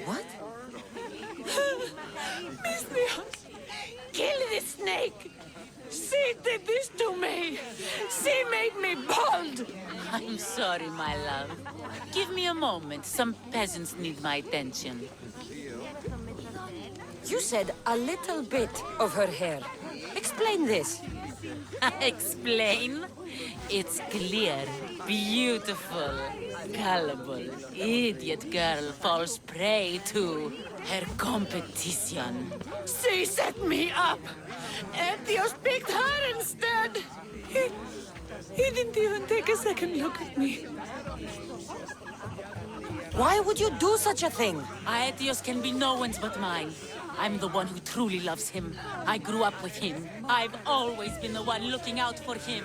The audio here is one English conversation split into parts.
What? Misthios! Kill this snake! She did this to me! She made me bald! I'm sorry, my love. Give me a moment. Some peasants need my attention. You said a little bit of her hair. Explain this. Explain? It's clear, beautiful, gullible, idiot girl falls prey to her competition. She set me up! Ethios picked her instead! He didn't even take a second look at me. Why would you do such a thing? Aetios can be no one's but mine. I'm the one who truly loves him. I grew up with him. I've always been the one looking out for him.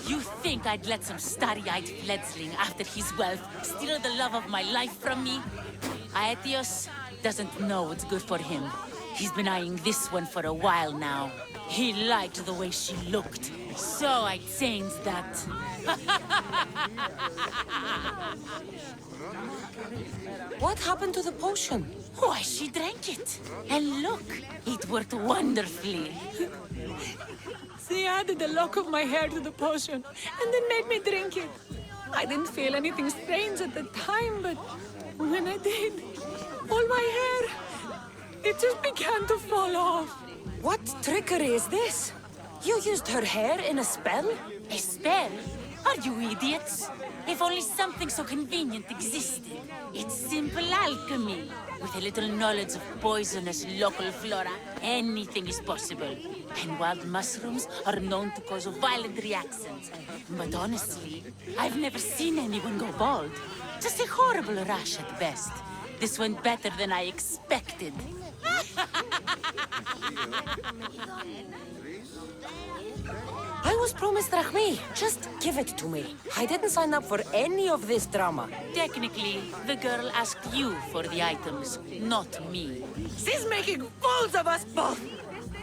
You think I'd let some starry-eyed fledgling after his wealth steal the love of my life from me? Aetios doesn't know what's good for him. He's been eyeing this one for a while now. He liked the way she looked, so I changed that. What happened to the potion? Why, she drank it. And look, it worked wonderfully. She added a lock of my hair to the potion, and then made me drink it. I didn't feel anything strange at the time, but when I did, all my hair, it just began to fall off. What trickery is this? You used her hair in a spell? A spell? Are you idiots? If only something so convenient existed. It's simple alchemy. With a little knowledge of poisonous local flora, anything is possible. And wild mushrooms are known to cause violent reactions. But honestly, I've never seen anyone go bald. Just a horrible rash at best. This went better than I expected. I was promised Rahmi. Just give it to me. I didn't sign up for any of this drama. Technically, the girl asked you for the items, not me. She's making fools of us both!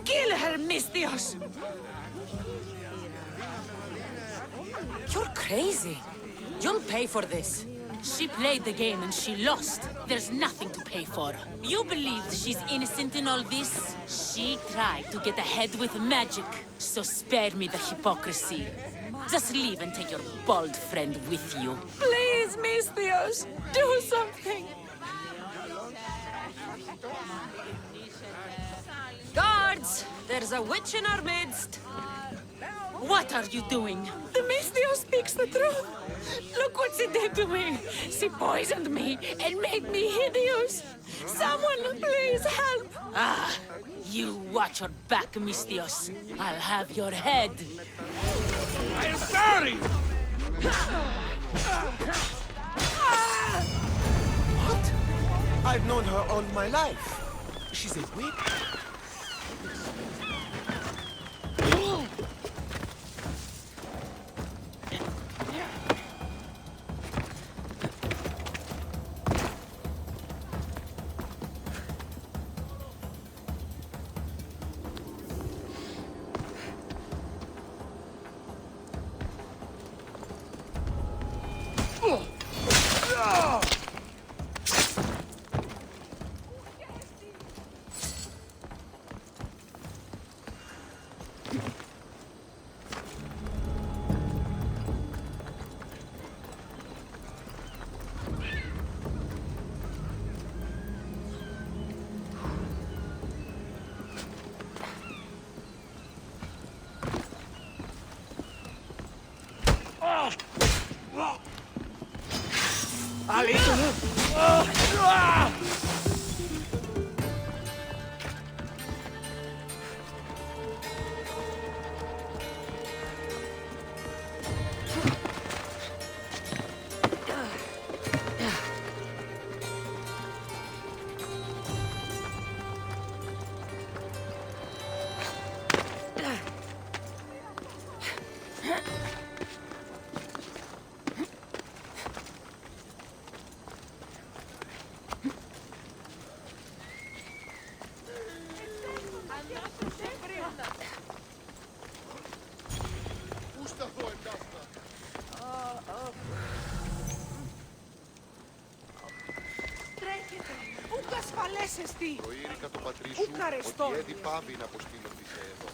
Kill her, Misthios! You're crazy. You'll pay for this. She played the game and she lost. There's nothing to pay for. You believe she's innocent in all this? She tried to get ahead with magic, so spare me the hypocrisy. Just leave and take your bald friend with you. Please, Misthios, do something! Guards! There's a witch in our midst. What are you doing? The Misthios speaks the truth. Look what she did to me. She poisoned me and made me hideous. Someone please help. Ah, you watch your back, Misthios. I'll have your head. I am sorry! What? I've known her all my life. She's a witch. εσεστή. Το ήρικα το πατρί σου Ουκαρεστό. ότι έδι πάβει να αποστείλω τη σε εδώ.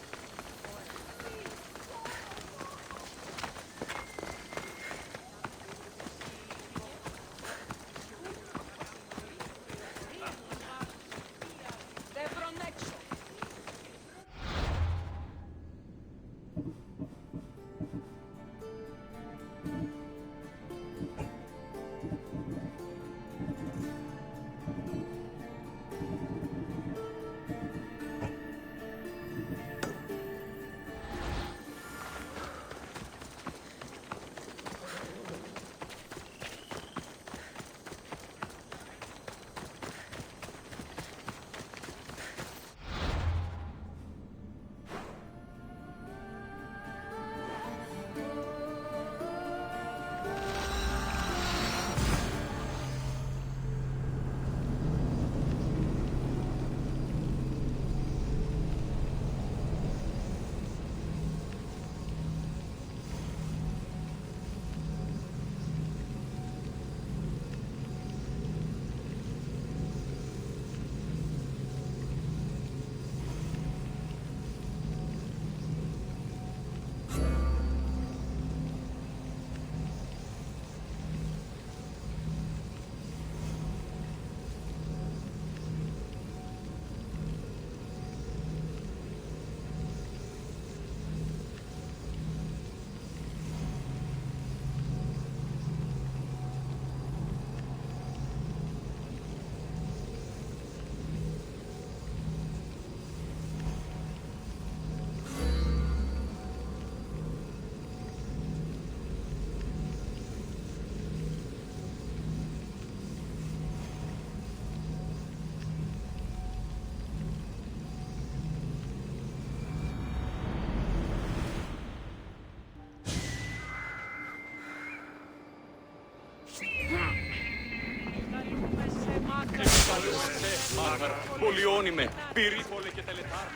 Πολιώνυμε, πυρήπολε και τελετάρκα.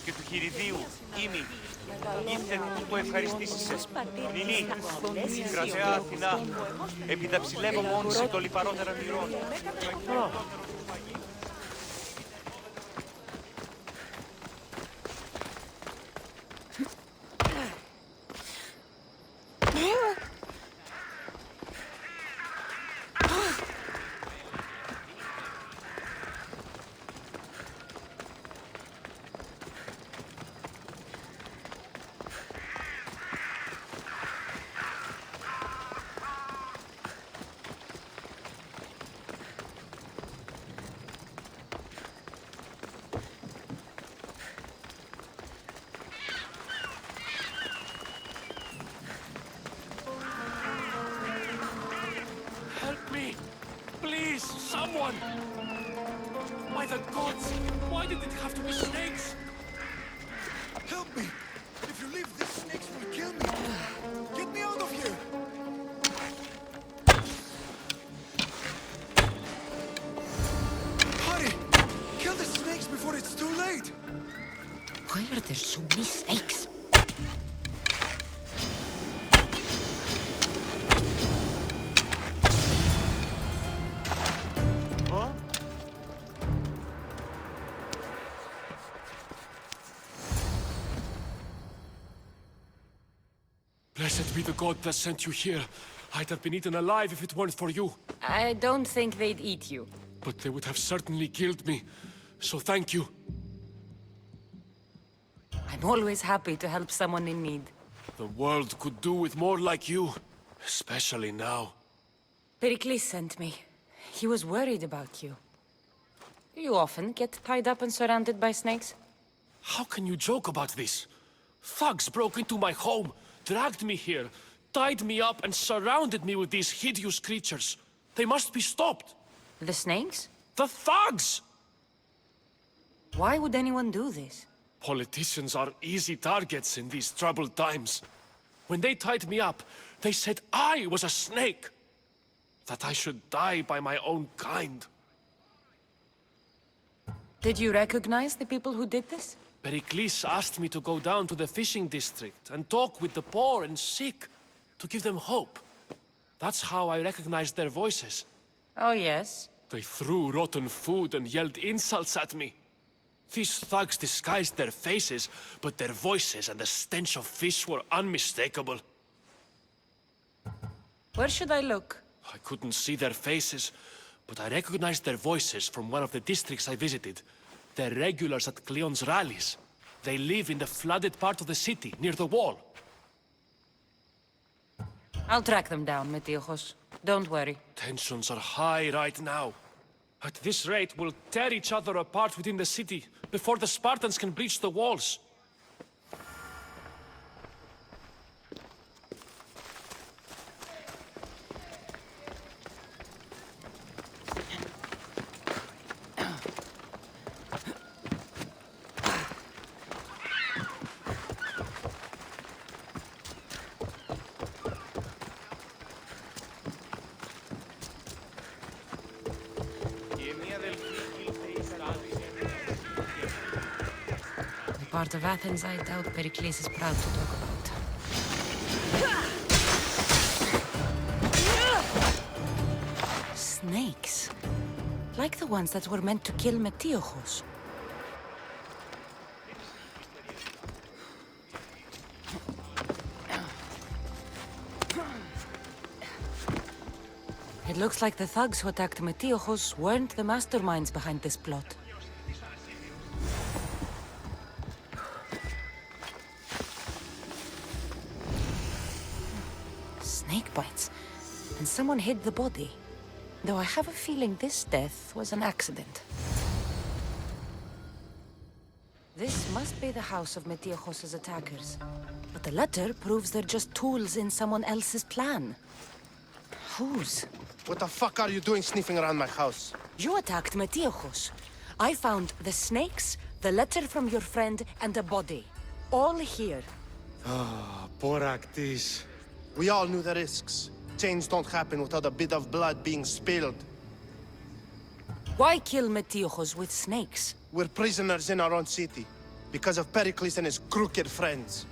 Και του χειριδίου, ήμι, ήρθε που το ευχαριστήσισε. Νινή, κρατεά Αθηνά, επιδαψιλεύω μόνισε το λιπαρότερα μυρών. Please, someone! By the gods, why did it have to be snakes? Help me! If you leave, these snakes will kill me! Get me out of here! Hurry! Kill the snakes before it's too late! Why are there so many snakes? Blessed be the god that sent you here. I'd have been eaten alive if it weren't for you. I don't think they'd eat you. But they would have certainly killed me. So thank you. I'm always happy to help someone in need. The world could do with more like you. Especially now. Pericles sent me. He was worried about you. You often get tied up and surrounded by snakes? How can you joke about this? Thugs broke into my home, dragged me here, tied me up and surrounded me with these hideous creatures. They must be stopped. The snakes? The thugs! Why would anyone do this? Politicians are easy targets in these troubled times. When they tied me up, they said I was a snake. That I should die by my own kind. Did you recognize the people who did this? Pericles asked me to go down to the fishing district and talk with the poor and sick, to give them hope. That's how I recognized their voices. Oh, yes. They threw rotten food and yelled insults at me. These thugs disguised their faces, but their voices and the stench of fish were unmistakable. Where should I look? I couldn't see their faces, but I recognized their voices from one of the districts I visited. They're regulars at Cleon's rallies. They live in the flooded part of the city, near the wall. I'll track them down, Metiochos. Don't worry. Tensions are high right now. At this rate, we'll tear each other apart within the city, before the Spartans can breach the walls. The part of Athens I doubt Pericles is proud to talk about. Snakes. Like the ones that were meant to kill Metiochos. It looks like the thugs who attacked Metiochos weren't the masterminds behind this plot. Snake bites. And someone hid the body. Though I have a feeling this death was an accident. This must be the house of Metiochos' attackers. But the letter proves they're just tools in someone else's plan. Whose? What the fuck are you doing sniffing around my house? You attacked Metiochos. I found the snakes, the letter from your friend, and a body. All here. Poraktis. We all knew the risks. Change don't happen without a bit of blood being spilled. Why kill Metiochos with snakes? We're prisoners in our own city, because of Pericles and his crooked friends.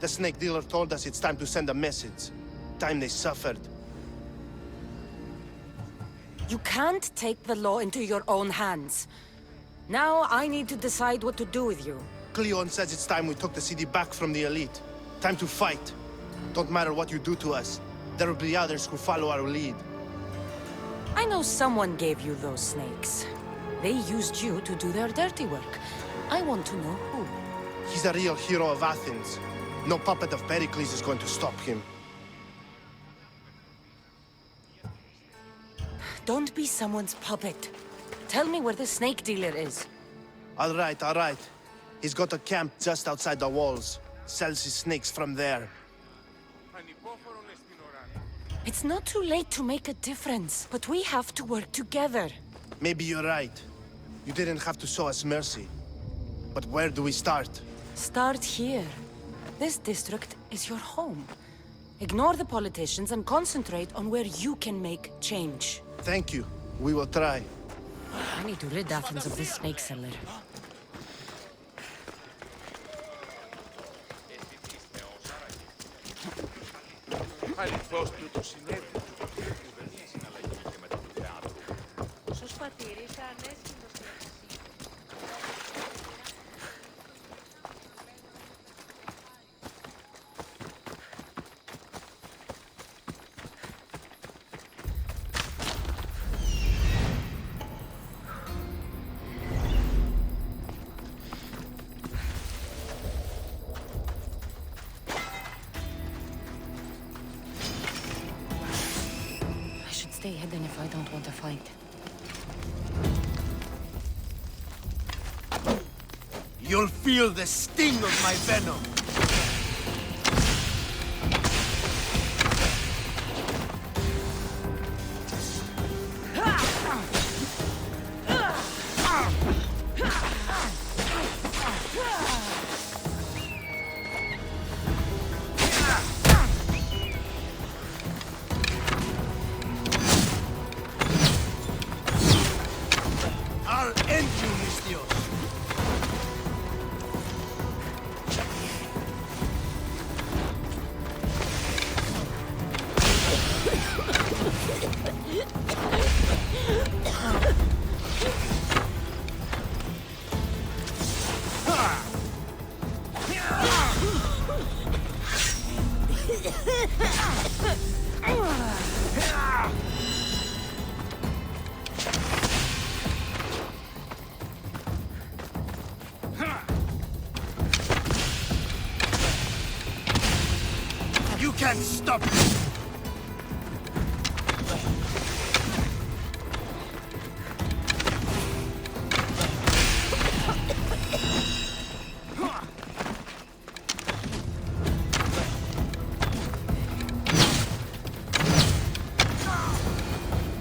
The snake dealer told us it's time to send a message. Time they suffered. You can't take the law into your own hands. Now I need to decide what to do with you. Cleon says it's time we took the city back from the elite. Time to fight. Don't matter what you do to us. There will be others who follow our lead. I know someone gave you those snakes. They used you to do their dirty work. I want to know who. He's a real hero of Athens. No puppet of Pericles is going to stop him. Don't be someone's puppet. Tell me where the snake dealer is. All right, all right. He's got a camp just outside the walls. Sells his snakes from there. It's not too late to make a difference, but we have to work together. Maybe you're right. You didn't have to show us mercy. But where do we start? Start here. This district is your home. Ignore the politicians and concentrate on where you can make change. Thank you. We will try. I need to rid Athens of this snake seller. Stay hidden if I don't want to fight. You'll feel the sting of my venom. can't stop me!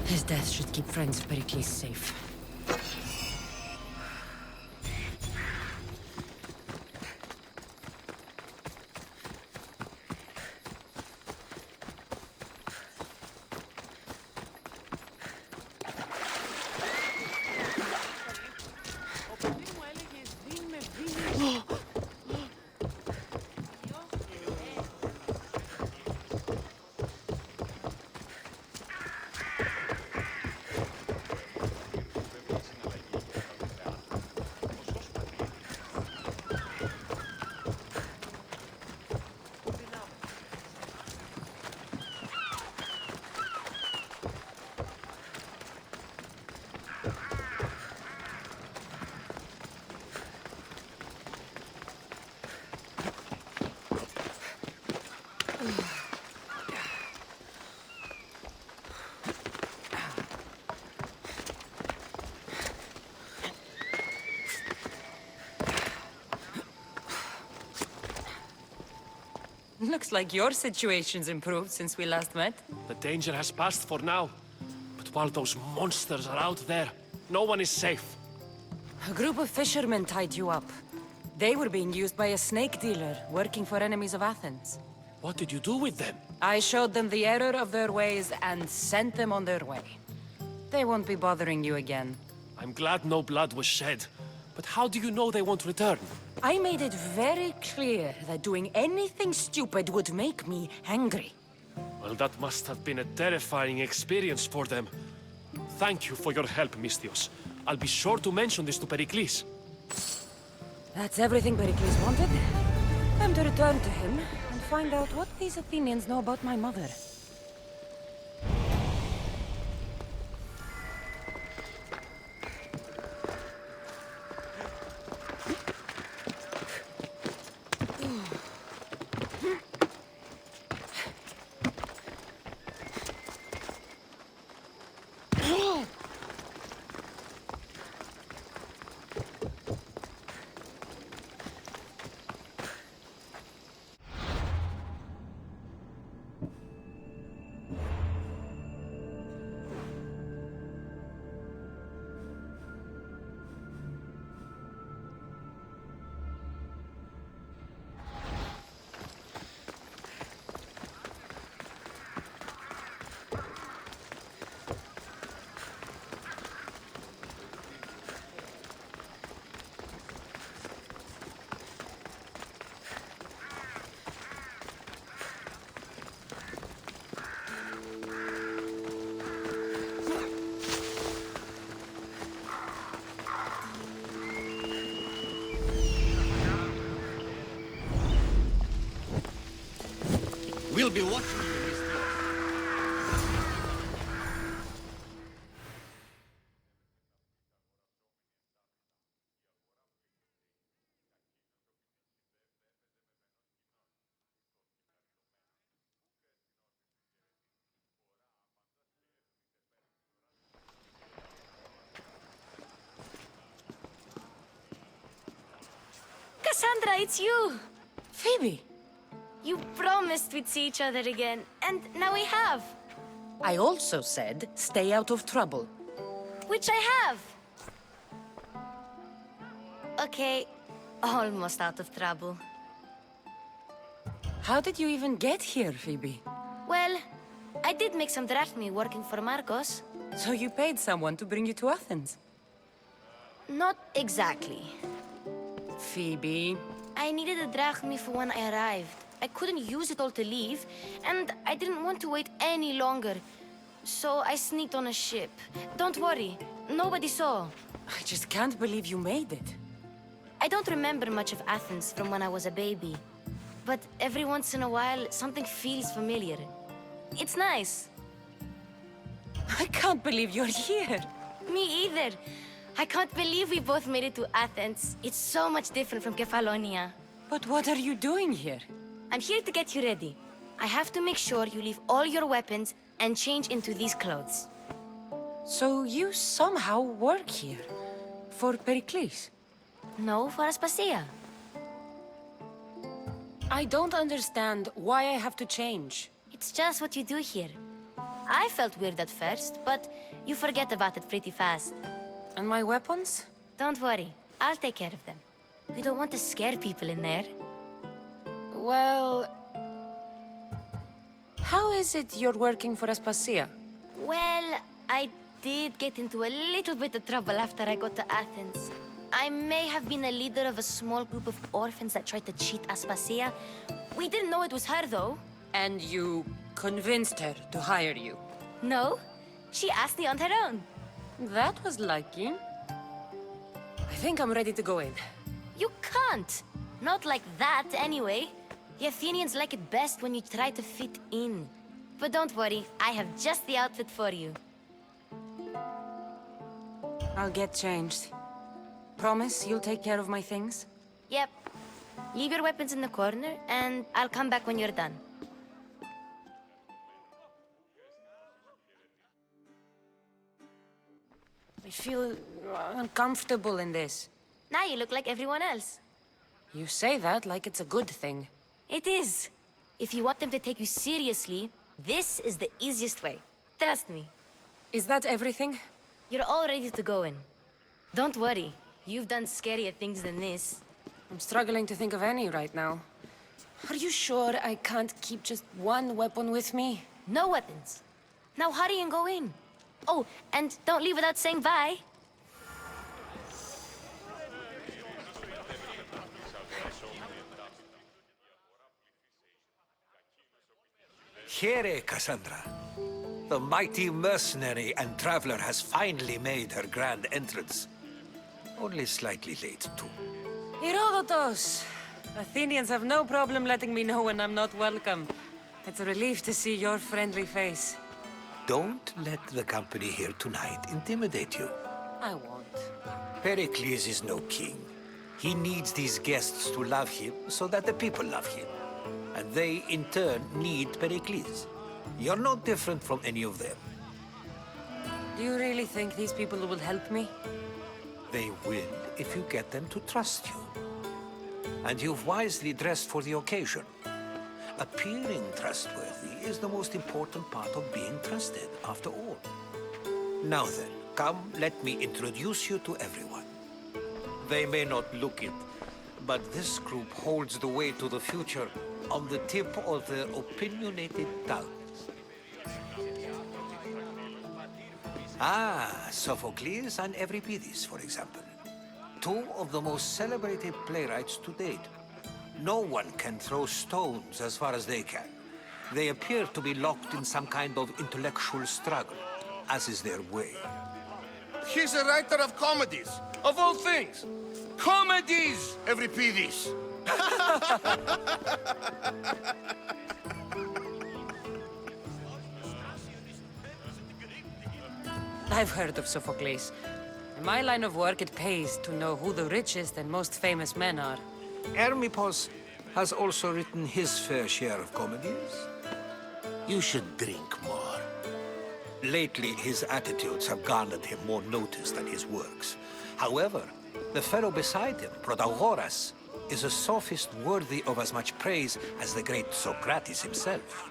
His death should keep friends of Pericles safe. Looks like your situation's improved since we last met. The danger has passed for now. But while those monsters are out there, no one is safe. A group of fishermen tied you up. They were being used by a snake dealer, working for enemies of Athens. What did you do with them? I showed them the error of their ways and sent them on their way. They won't be bothering you again. I'm glad no blood was shed. But how do you know they won't return? I made it very clear that doing anything stupid would make me angry. Well, that must have been a terrifying experience for them. Thank you for your help, Misthios. I'll be sure to mention this to Pericles. That's everything Pericles wanted. I'm to return to him and find out what these Athenians know about my mother. We'll be watching you, Mr. Cassandra, it's you! Phoebe! You promised we'd see each other again, and now we have. I also said, stay out of trouble. Which I have. Okay, almost out of trouble. How did you even get here, Phoebe? Well, I did make some drachmi working for Marcos. So you paid someone to bring you to Athens? Not exactly. Phoebe... I needed a drachmi for when I arrived. I couldn't use it all to leave, and I didn't want to wait any longer. So I sneaked on a ship. Don't worry, nobody saw. I just can't believe you made it. I don't remember much of Athens from when I was a baby. But every once in a while, something feels familiar. It's nice. I can't believe you're here. Me either. I can't believe we both made it to Athens. It's so much different from Kefalonia. But what are you doing here? I'm here to get you ready. I have to make sure you leave all your weapons and change into these clothes. So you somehow work here? For Pericles? No, for Aspasia. I don't understand why I have to change. It's just what you do here. I felt weird at first, but you forget about it pretty fast. And my weapons? Don't worry, I'll take care of them. We don't want to scare people in there. Well... How is it you're working for Aspasia? Well, I did get into a little bit of trouble after I got to Athens. I may have been a leader of a small group of orphans that tried to cheat Aspasia. We didn't know it was her, though. And you convinced her to hire you? No, she asked me on her own. That was lucky. I think I'm ready to go in. You can't. Not like that, anyway. The Athenians like it best when you try to fit in. But don't worry, I have just the outfit for you. I'll get changed. Promise you'll take care of my things? Yep. Leave your weapons in the corner, and I'll come back when you're done. I feel uncomfortable in this. Now you look like everyone else. You say that like it's a good thing. It is. If you want them to take you seriously, this is the easiest way. Trust me. Is that everything? You're all ready to go in. Don't worry. You've done scarier things than this. I'm struggling to think of any right now. Are you sure I can't keep just one weapon with me? No weapons. Now hurry and go in. Oh, and don't leave without saying bye. Here, Cassandra. The mighty mercenary and traveler has finally made her grand entrance. Only slightly late, too. Herodotus! Athenians have no problem letting me know when I'm not welcome. It's a relief to see your friendly face. Don't let the company here tonight intimidate you. I won't. Pericles is no king. He needs these guests to love him so that the people love him. And they, in turn, need Pericles. You're no different from any of them. Do you really think these people will help me? They will if you get them to trust you. And you've wisely dressed for the occasion. Appearing trustworthy is the most important part of being trusted, after all. Now then, come, let me introduce you to everyone. They may not look it, but this group holds the way to the future on the tip of their opinionated tongues. Ah, Sophocles and Euripides, for example. Two of the most celebrated playwrights to date. No one can throw stones as far as they can. They appear to be locked in some kind of intellectual struggle, as is their way. He's a writer of comedies, of all things. Comedies, Euripides. I've heard of Sophocles. In my line of work, it pays to know who the richest and most famous men are. Hermippos has also written his fair share of comedies. You should drink more. Lately, his attitudes have garnered him more notice than his works. However, the fellow beside him, Protagoras, is a sophist worthy of as much praise as the great Socrates himself.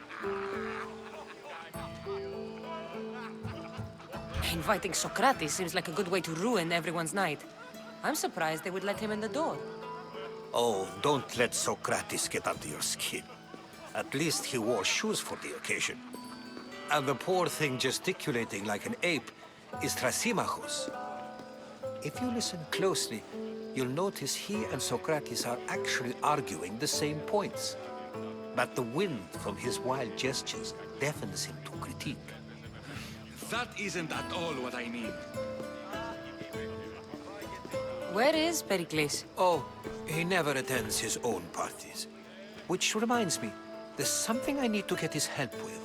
Inviting Socrates seems like a good way to ruin everyone's night. I'm surprised they would let him in the door. Oh, don't let Socrates get under your skin. At least he wore shoes for the occasion. And the poor thing gesticulating like an ape is Thrasymachus. If you listen closely, you'll notice he and Socrates are actually arguing the same points. But the wind from his wild gestures deafens him to critique. That isn't at all what I mean. Where is Pericles? Oh, he never attends his own parties. Which reminds me, there's something I need to get his help with.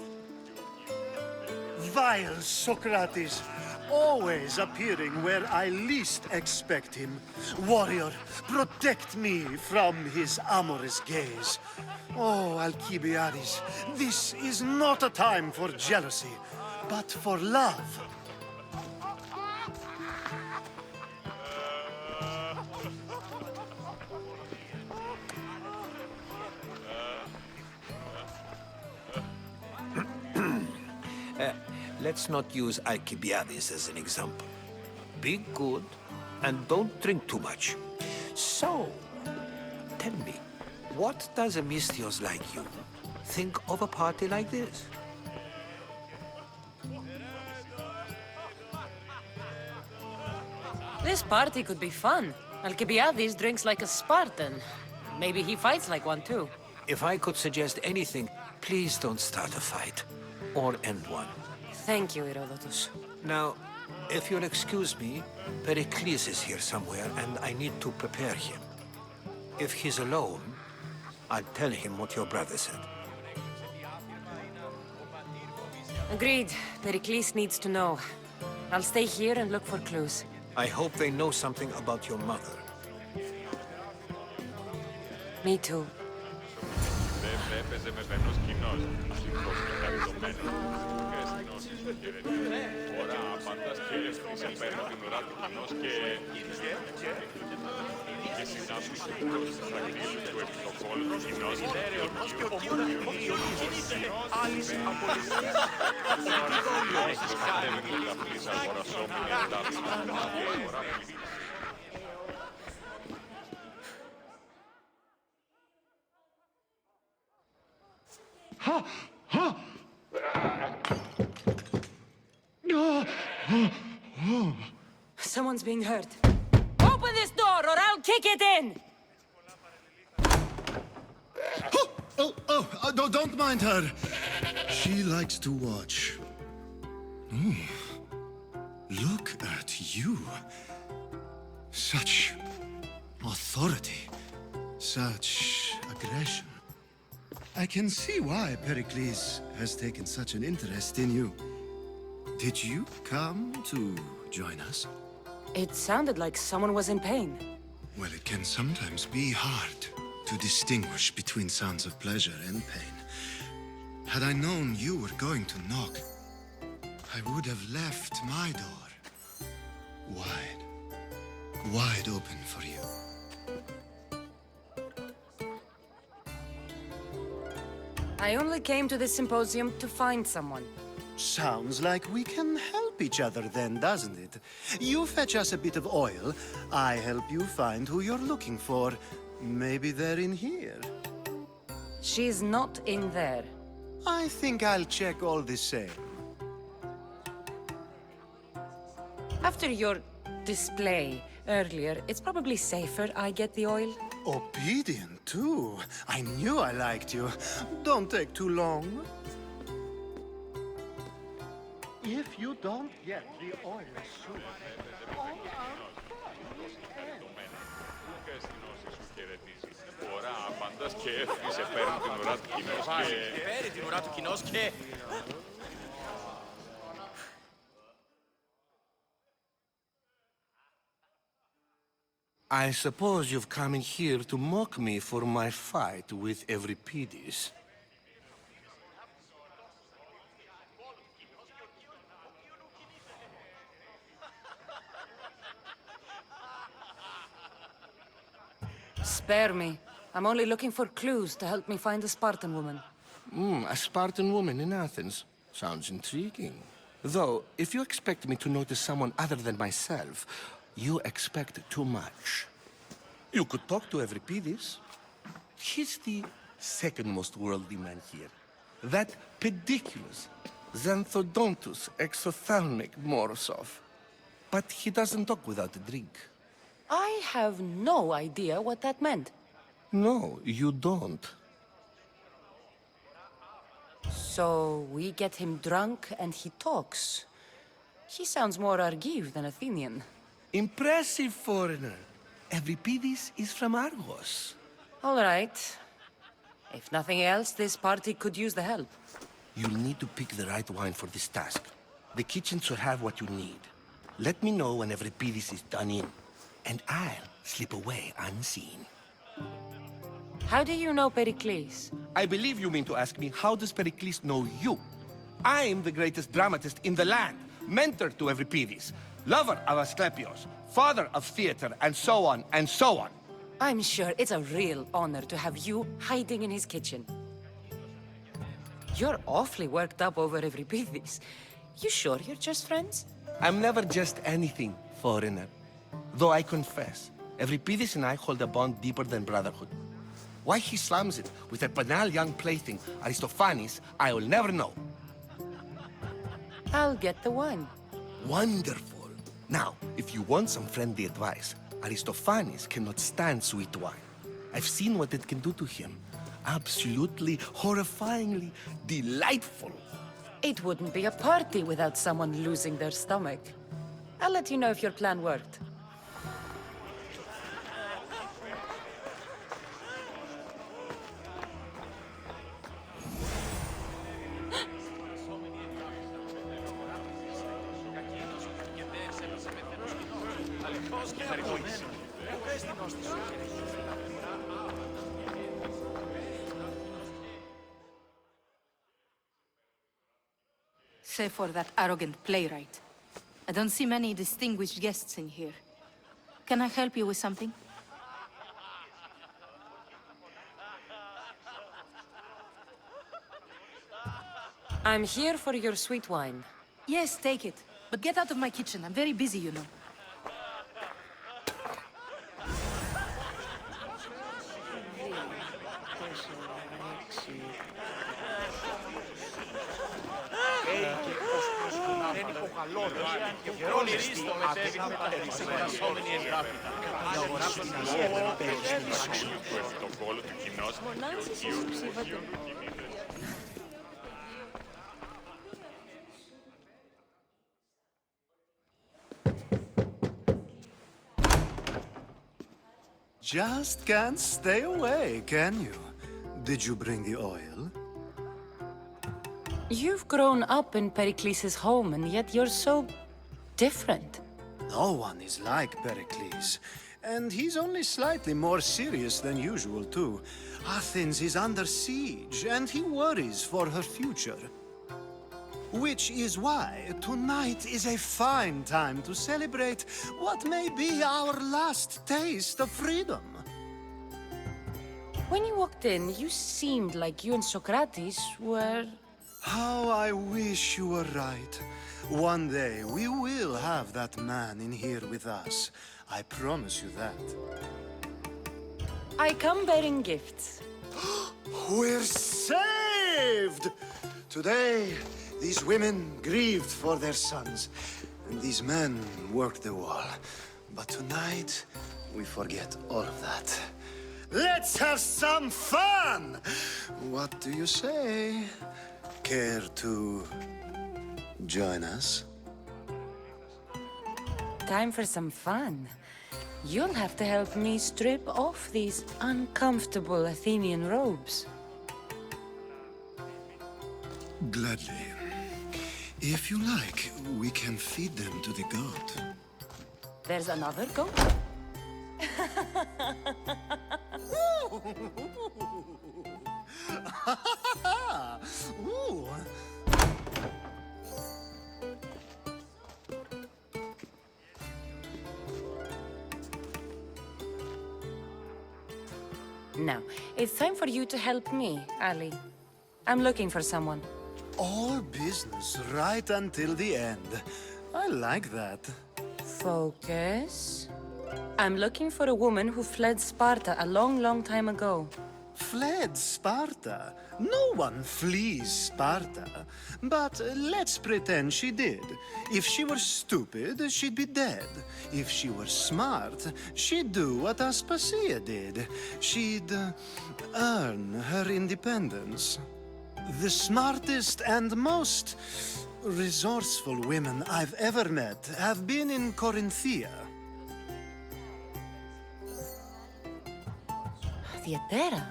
Vile Socrates! always appearing where I least expect him. Warrior, protect me from his amorous gaze. Oh, Alcibiades, this is not a time for jealousy, but for love. Let's not use Alcibiades as an example. Be good and don't drink too much. So, tell me, what does a Misthios like you think of a party like this? This party could be fun. Alcibiades drinks like a Spartan. Maybe he fights like one too. If I could suggest anything, please don't start a fight or end one. Thank you, Herodotus. Now, if you'll excuse me, Pericles is here somewhere, and I need to prepare him. If he's alone, I'll tell him what your brother said. Agreed. Pericles needs to know. I'll stay here and look for clues. I hope they know something about your mother. Me too. Someone's being hurt. Open this door or I'll kick it in! Don't mind her. She likes to watch. Oh, look at you. Such authority. Such aggression. I can see why Pericles has taken such an interest in you. Did you come to join us? It sounded like someone was in pain. Well, it can sometimes be hard to distinguish between sounds of pleasure and pain. Had I known you were going to knock, I would have left my door wide open for you. I only came to this symposium to find someone. Sounds like we can help each other then, doesn't it? You fetch us a bit of oil, I help you find who you're looking for. Maybe they're in here. She's not in there. I think I'll check all the same. After your display earlier, it's probably safer I get the oil. Obedient, too. I knew I liked you. Don't take too long. If you don't get the oil soon, all our I suppose you've come in here to mock me for my fight with Euripides. Spare me. I'm only looking for clues to help me find a Spartan woman. A Spartan woman in Athens. Sounds intriguing. Though, if you expect me to notice someone other than myself, you expect too much. You could talk to Euripides. He's the second most worldly man here. That pediculous, xanthodontus exophthalmic Morosov. But he doesn't talk without a drink. I have no idea what that meant. No, you don't. So we get him drunk and he talks. He sounds more Argive than Athenian. Impressive foreigner. Euripides is from Argos. All right. If nothing else, this party could use the help. You'll need to pick the right wine for this task. The kitchen should have what you need. Let me know when Euripides is done in, and I'll slip away unseen. How do you know Pericles? I believe you mean to ask me, how does Pericles know you? I'm the greatest dramatist in the land, mentor to Euripides, lover of Asclepios, father of theater, and so on, and so on. I'm sure it's a real honor to have you hiding in his kitchen. You're awfully worked up over Euripides. You sure you're just friends? I'm never just anything, foreigner. Though I confess, Euripides and I hold a bond deeper than brotherhood. Why he slams it with a banal young plaything, Aristophanes, I will never know. I'll get the wine. Wonderful. Now, if you want some friendly advice, Aristophanes cannot stand sweet wine. I've seen what it can do to him. Absolutely, horrifyingly delightful. It wouldn't be a party without someone losing their stomach. I'll let you know if your plan worked. Save for that arrogant playwright. I don't see many distinguished guests in here. Can I help you with something? I'm here for your sweet wine. Yes, take it. But get out of my kitchen. I'm very busy, you know. Just can't stay away, can you? Did you bring the oil? You've grown up in Pericles' home, and yet you're so different. No one is like Pericles. And he's only slightly more serious than usual, too. Athens is under siege, and he worries for her future. Which is why tonight is a fine time to celebrate what may be our last taste of freedom. When you walked in, you seemed like you and Socrates were... How I wish you were right. One day we will have that man in here with us. I promise you that. I come bearing gifts. We're saved! Today, these women grieved for their sons, and these men worked the wall. But tonight, we forget all of that. Let's have some fun! What do you say? Care to join us? Time for some fun. You'll have to help me strip off these uncomfortable Athenian robes. Gladly. If you like, we can feed them to the goat. There's another goat? Ooh. Now, it's time for you to help me, Ali. I'm looking for someone. All business right until the end. I like that. Focus. I'm looking for a woman who fled Sparta a long, long time ago. Fled Sparta? No one flees Sparta. But let's pretend she did. If she were stupid, she'd be dead. If she were smart, she'd do what Aspasia did. She'd earn her independence. The smartest and most resourceful women I've ever met have been in Corinthia. Theatera?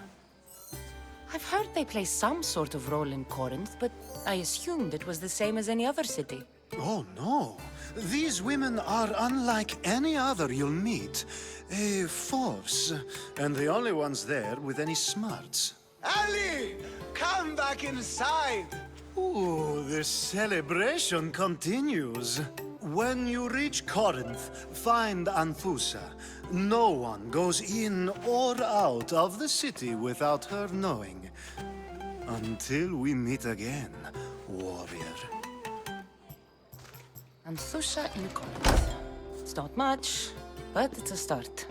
I've heard they play some sort of role in Corinth, but I assumed it was the same as any other city. Oh, no. These women are unlike any other you'll meet. A force, and the only ones there with any smarts. Ali! Come back inside! Ooh, the celebration continues. When you reach Corinth, find Anfusa. No one goes in or out of the city without her knowing. Until we meet again, warrior. Anthusha in Corinth. It's not much, but it's a start.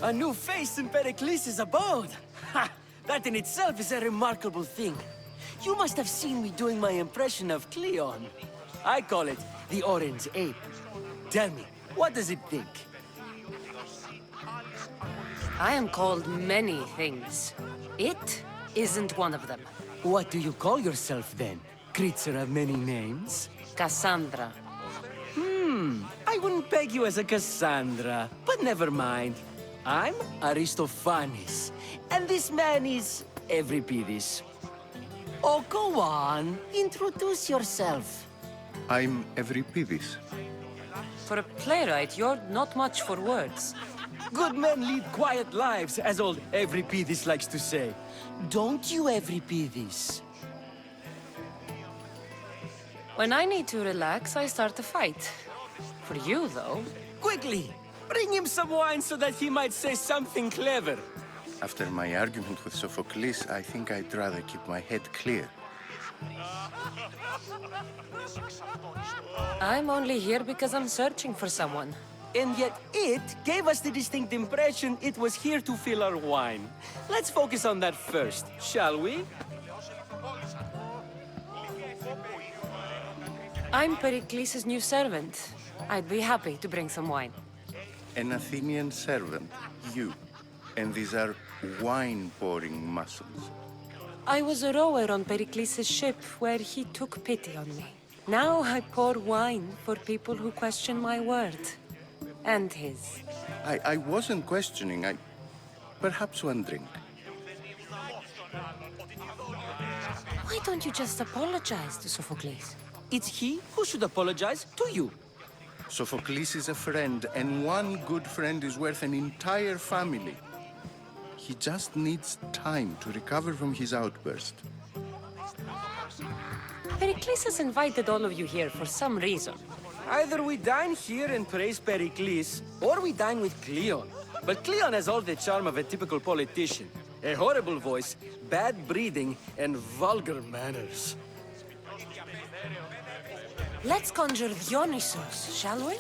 A new face in Pericles' abode! Ha! That in itself is a remarkable thing. You must have seen me doing my impression of Cleon. I call it the Orange Ape. Tell me, what does it think? I am called many things. It isn't one of them. What do you call yourself then? Creature of many names? Cassandra. I wouldn't peg you as a Cassandra, but never mind. I'm Aristophanes, and this man is Euripides. Oh, go on. Introduce yourself. I'm Euripides. For a playwright, you're not much for words. Good men lead quiet lives, as old Euripides likes to say. Don't you, Euripides? When I need to relax, I start a fight. For you, though... Quickly! Bring him some wine so that he might say something clever. After my argument with Sophocles, I think I'd rather keep my head clear. I'm only here because I'm searching for someone. And yet it gave us the distinct impression it was here to fill our wine. Let's focus on that first, shall we? I'm Pericles' new servant. I'd be happy to bring some wine. An Athenian servant, you. And these are wine-pouring muscles. I was a rower on Pericles' ship where he took pity on me. Now I pour wine for people who question my word. And his. I wasn't questioning, perhaps one drink. Why don't you just apologize to Sophocles? It's he who should apologize to you. Sophocles is a friend, and one good friend is worth an entire family. He just needs time to recover from his outburst. Pericles has invited all of you here for some reason. Either we dine here and praise Pericles, or we dine with Cleon. But Cleon has all the charm of a typical politician. A horrible voice, bad breeding, and vulgar manners. Let's conjure Dionysos, shall we?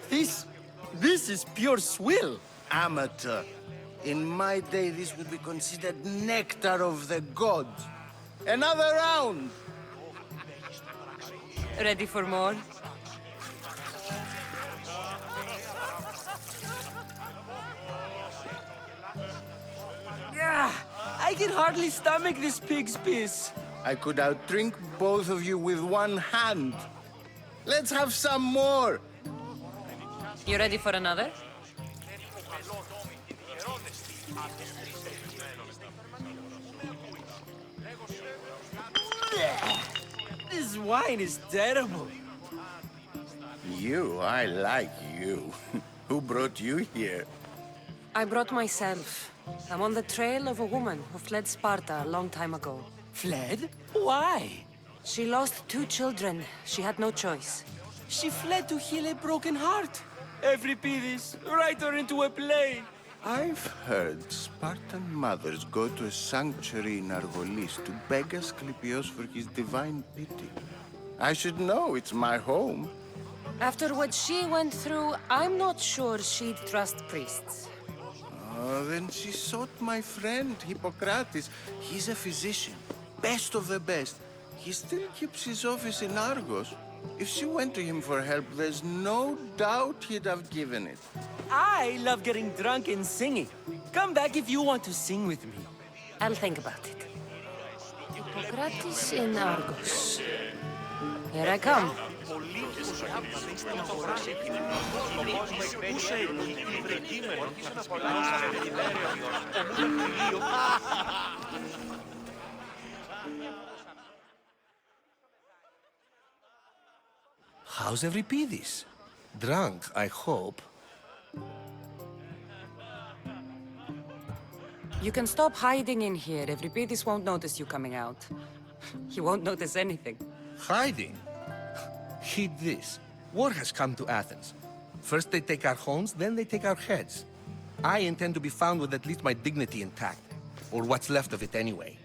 This is pure swill. Amateur. In my day, this would be considered nectar of the gods. Another round! Ready for more? I can hardly stomach this pig's piss. I could outdrink both of you with one hand. Let's have some more! You ready for another? This wine is terrible. I like you. Who brought you here? I brought myself. I'm on the trail of a woman who fled Sparta a long time ago. Fled? Why? She lost 2 children. She had no choice. She fled to heal a broken heart. Euripides, write her into a play. I've heard Spartan mothers go to a sanctuary in Argolis to beg Asclepios for his divine pity. I should know, it's my home. After what she went through, I'm not sure she'd trust priests. Oh, then she sought my friend, Hippocrates. He's a physician, best of the best. He still keeps his office in Argos. If she went to him for help, there's no doubt he'd have given it. I love getting drunk and singing. Come back if you want to sing with me. I'll think about it. Hippocrates in Argos. Here I come. How's Euripides? Drunk, I hope. You can stop hiding in here. Euripides won't notice you coming out. He won't notice anything. Hiding? Heed this. War has come to Athens. First they take our homes, then they take our heads. I intend to be found with at least my dignity intact. Or what's left of it anyway.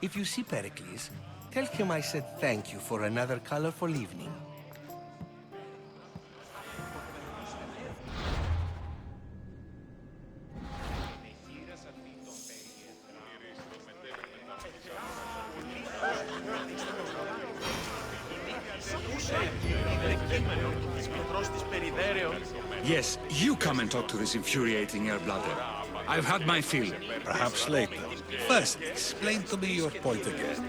If you see Pericles, tell him I said thank you for another colorful evening. Yes, you come and talk to this infuriating air-bladder. I've had my fill. Perhaps later. First, explain to me your point again.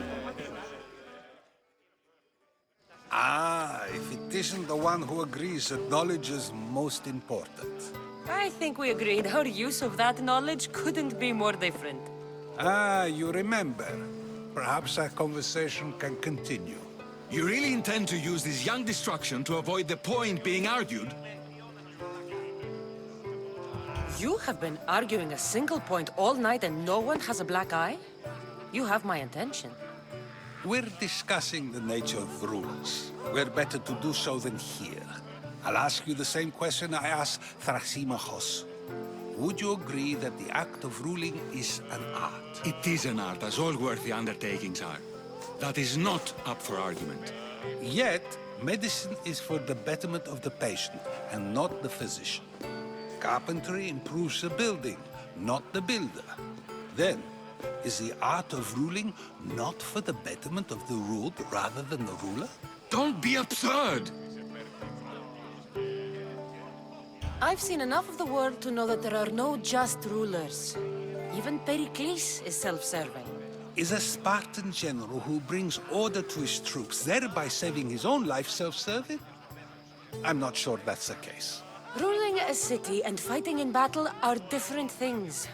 If it isn't the one who agrees that knowledge is most important. I think we agreed our use of that knowledge couldn't be more different. You remember. Perhaps our conversation can continue. You really intend to use this young destruction to avoid the point being argued? You have been arguing a single point all night and no one has a black eye? You have my attention. We're discussing the nature of rules. We're better to do so than here. I'll ask you the same question I asked Thrasymachos. Would you agree that the act of ruling is an art? It is an art, as all worthy undertakings are. That is not up for argument. Yet, medicine is for the betterment of the patient, and not the physician. Carpentry improves the building, not the builder. Then, is the art of ruling not for the betterment of the ruled rather than the ruler? Don't be absurd! I've seen enough of the world to know that there are no just rulers. Even Pericles is self-serving. Is a Spartan general who brings order to his troops, thereby saving his own life, self-serving? I'm not sure that's the case. Ruling a city and fighting in battle are different things.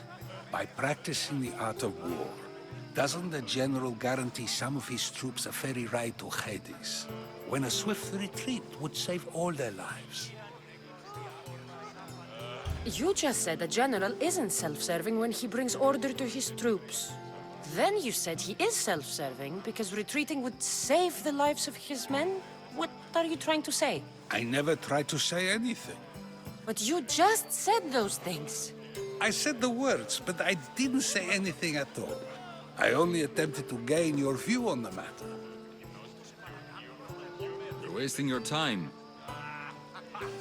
By practicing the art of war, doesn't the general guarantee some of his troops a ferry ride to Hades, when a swift retreat would save all their lives? You just said a general isn't self-serving when he brings order to his troops. Then you said he is self-serving because retreating would save the lives of his men? What are you trying to say? I never tried to say anything. But you just said those things. I said the words, but I didn't say anything at all. I only attempted to gain your view on the matter. You're wasting your time.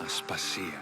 Aspasia.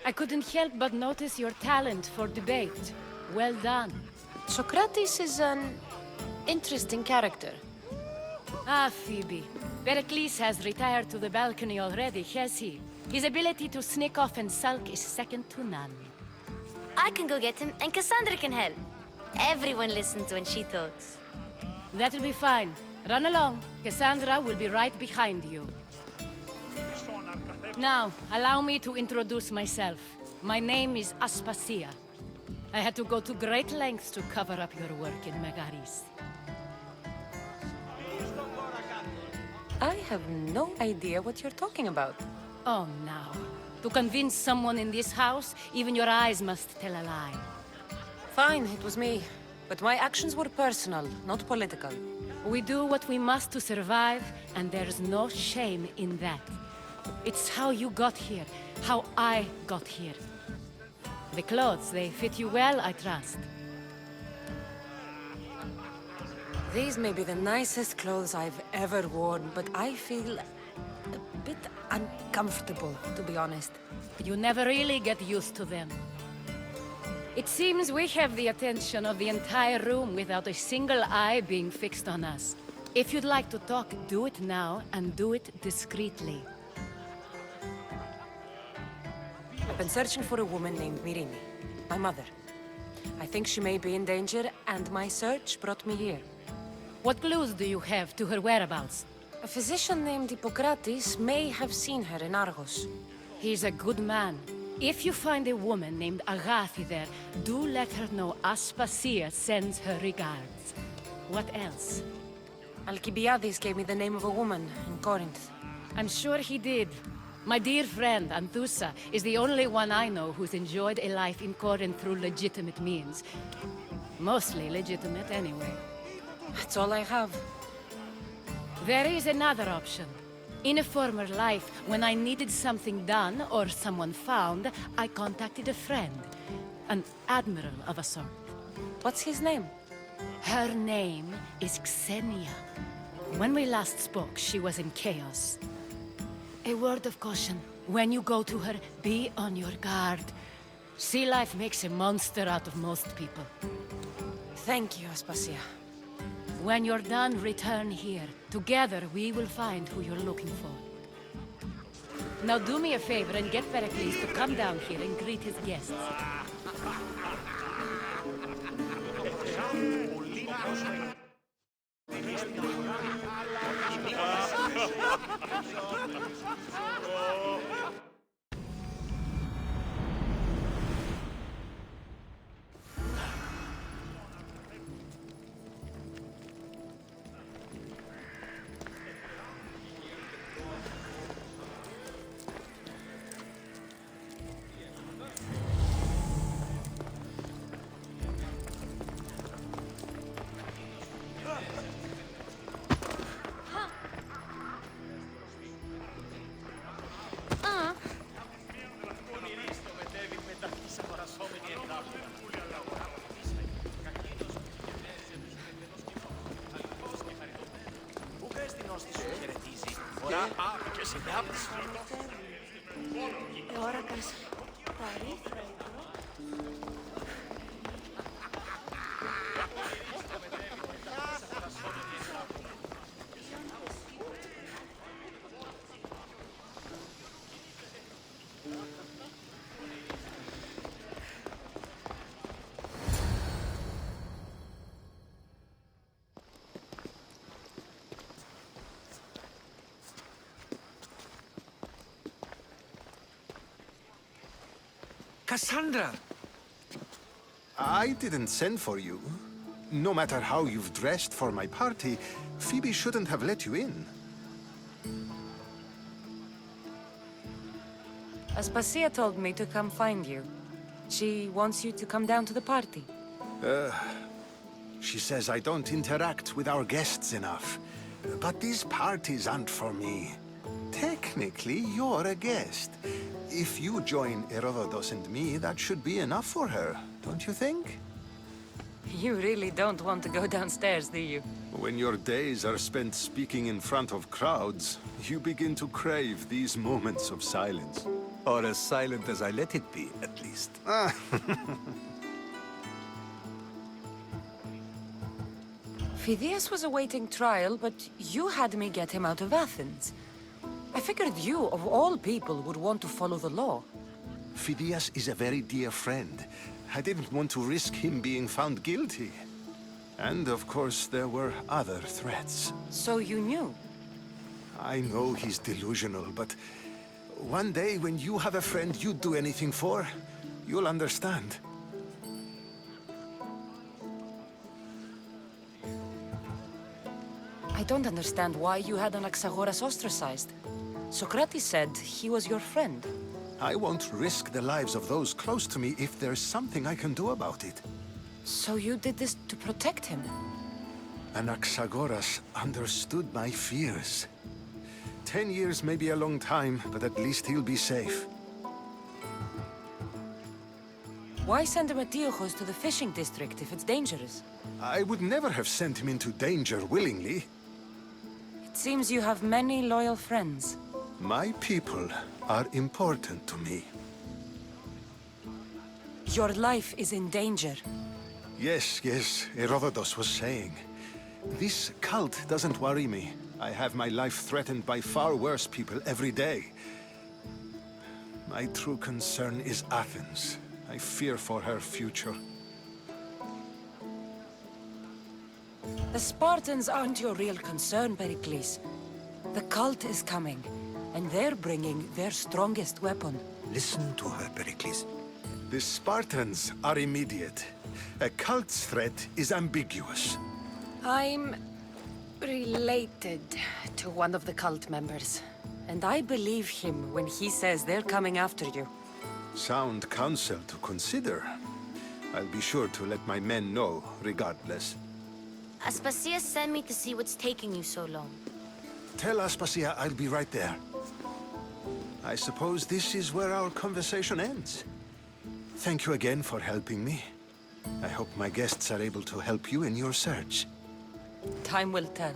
I couldn't help but notice your talent for debate. Well done. Socrates is an interesting character. Ah, Phoebe. Pericles has retired to the balcony already, has he? His ability to sneak off and sulk is second to none. I can go get him, and Cassandra can help. Everyone listens when she talks. That'll be fine. Run along. Cassandra will be right behind you. Now, allow me to introduce myself. My name is Aspasia. I had to go to great lengths to cover up your work in Megaris. I have no idea what you're talking about. Oh, now. To convince someone in this house, even your eyes must tell a lie. Fine, it was me. But my actions were personal, not political. We do what we must to survive, and there's no shame in that. It's how you got here, how I got here. The clothes, they fit you well, I trust. These may be the nicest clothes I've ever worn, but I feel a bit uncomfortable, to be honest. You never really get used to them. It seems we have the attention of the entire room without a single eye being fixed on us. If you'd like to talk, do it now, and do it discreetly. I've been searching for a woman named Mirini, my mother. I think she may be in danger, and my search brought me here. What clues do you have to her whereabouts? A physician named Hippocrates may have seen her in Argos. He's a good man. If you find a woman named Agathi there, do let her know Aspasia sends her regards. What else? Alcibiades gave me the name of a woman in Corinth. I'm sure he did. My dear friend, Anthusa, is the only one I know who's enjoyed a life in Corinth through legitimate means. Mostly legitimate, anyway. That's all I have. There is another option. In a former life, when I needed something done or someone found, I contacted a friend. An admiral of a sort. What's his name? Her name is Xenia. When we last spoke, she was in chaos. A word of caution. When you go to her, be on your guard. Sea life makes a monster out of most people. Thank you, Aspasia. When you're done, return here. Together, we will find who you're looking for. Now do me a favor and get Pericles to come down here and greet his guests. Cassandra! I didn't send for you. No matter how you've dressed for my party, Phoebe shouldn't have let you in. Aspasia told me to come find you. She wants you to come down to the party. She says I don't interact with our guests enough. But these parties aren't for me. Technically, you're a guest. If you join Herodotus and me, that should be enough for her, don't you think? You really don't want to go downstairs, do you? When your days are spent speaking in front of crowds, you begin to crave these moments of silence. Or as silent as I let it be, at least. Phidias was awaiting trial, but you had me get him out of Athens. I figured you, of all people, would want to follow the law. Phidias is a very dear friend. I didn't want to risk him being found guilty. And of course, there were other threats. So you knew? I know he's delusional, but one day when you have a friend you'd do anything for, you'll understand. I don't understand why you had Anaxagoras ostracized. Socrates said he was your friend. I won't risk the lives of those close to me if there's something I can do about it. So you did this to protect him? Anaxagoras understood my fears. 10 years may be a long time, but at least he'll be safe. Why send Nebulochaotic to the fishing district if it's dangerous? I would never have sent him into danger willingly. It seems you have many loyal friends. My people are important to me. Your life is in danger. Yes, Herodotus was saying. This cult doesn't worry me. I have my life threatened by far worse people every day. My true concern is Athens. I fear for her future. The Spartans aren't your real concern, Pericles. The cult is coming, and they're bringing their strongest weapon. Listen to her, Pericles. The Spartans are immediate. A cult's threat is ambiguous. I'm related to one of the cult members, and I believe him when he says they're coming after you. Sound counsel to consider. I'll be sure to let my men know, regardless. Aspasia sent me to see what's taking you so long. Tell Aspasia I'll be right there. I suppose this is where our conversation ends. Thank you again for helping me. I hope my guests are able to help you in your search. Time will tell.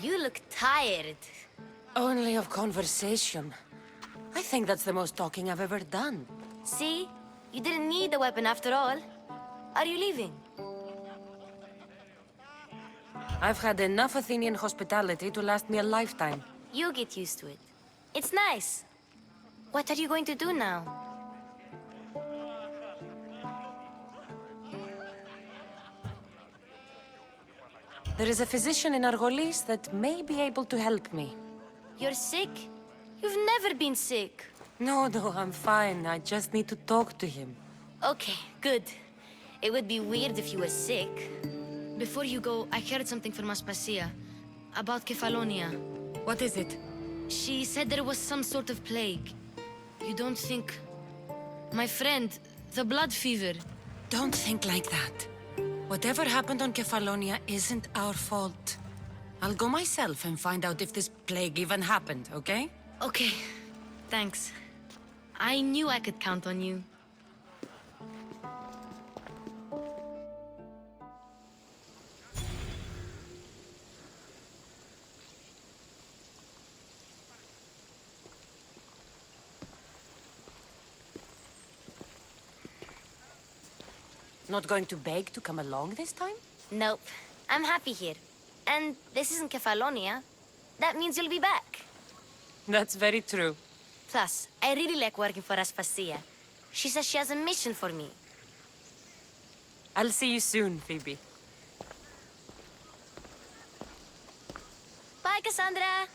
You look tired. Only of conversation. I think that's the most talking I've ever done. See? You didn't need the weapon after all. Are you leaving? I've had enough Athenian hospitality to last me a lifetime. You get used to it. It's nice. What are you going to do now? There is a physician in Argolis that may be able to help me. You're sick? You've never been sick. No, I'm fine. I just need to talk to him. Okay, good. It would be weird if you were sick. Before you go, I heard something from Aspasia. About Kefalonia. What is it? She said there was some sort of plague. You don't think... My friend, the blood fever. Don't think like that. Whatever happened on Kefalonia isn't our fault. I'll go myself and find out if this plague even happened, okay? Okay, thanks. I knew I could count on you. Not going to beg to come along this time? Nope. I'm happy here. And this isn't Kefalonia. That means you'll be back. That's very true. Plus, I really like working for Aspasia. She says she has a mission for me. I'll see you soon, Phoebe. Bye, Cassandra!